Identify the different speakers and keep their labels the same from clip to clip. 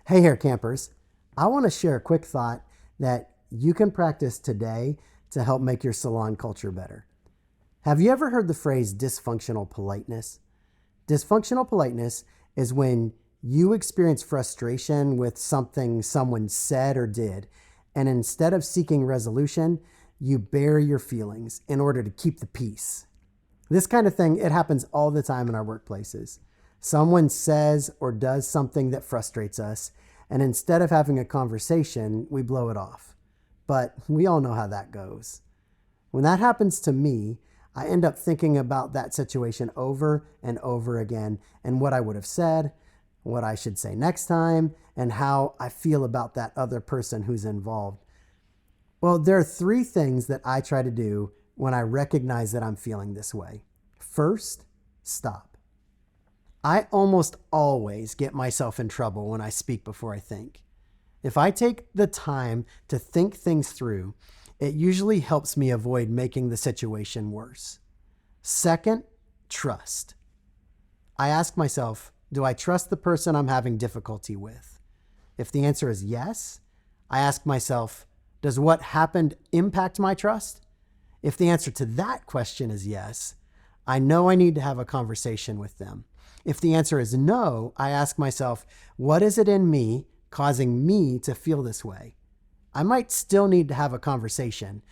Speaker 1: Hey here, campers. I want to share a quick thought that you can practice today to help make your salon culture better. Have you ever heard the phrase dysfunctional politeness? Dysfunctional politeness is when you experience frustration with something someone said or did, and instead of seeking resolution, you bury your feelings in order to keep the peace. This kind of thing, it happens all the time in our workplaces. Someone says or does something that frustrates us, and instead of having a conversation, we blow it off. But we all know how that goes. When that happens to me, I end up thinking about that situation over and over again and what I would have said, what I should say next time, and how I feel about that other person who's involved. Well, there are three things that I try to do when I recognize that I'm feeling this way. First, stop. I almost always get myself in trouble when I speak before I think. If I take the time to think things through, it usually helps me avoid making the situation worse. Second, trust. I ask myself, do I trust the person I'm having difficulty with? If the answer is yes, I ask myself, does what happened impact my trust? If the answer to that question is yes, I know I need to have a conversation with them. If the answer is no, I ask myself, what is it in me causing me to feel this way? I might still need to have a conversation,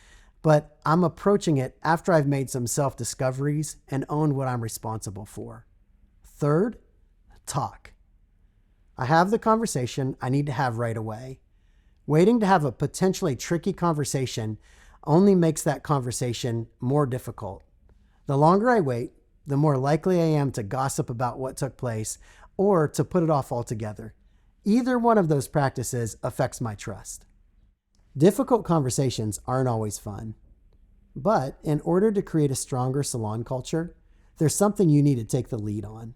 Speaker 1: but I'm approaching it after I've made some self-discoveries and owned what I'm responsible for. Third, talk. I have the conversation I need to have right away. Waiting to have a potentially tricky conversation only makes that conversation more difficult. The longer I wait, the more likely I am to gossip about what took place or to put it off altogether. Either one of those practices affects my trust. Difficult conversations aren't always fun. But in order to create a stronger salon culture, there's something you need to take the lead on.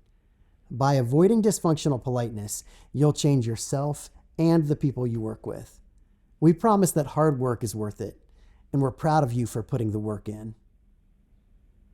Speaker 1: By avoiding dysfunctional politeness, you'll change yourself and the people you work with. We promise that hard work is worth it, and we're proud of you for putting the work in.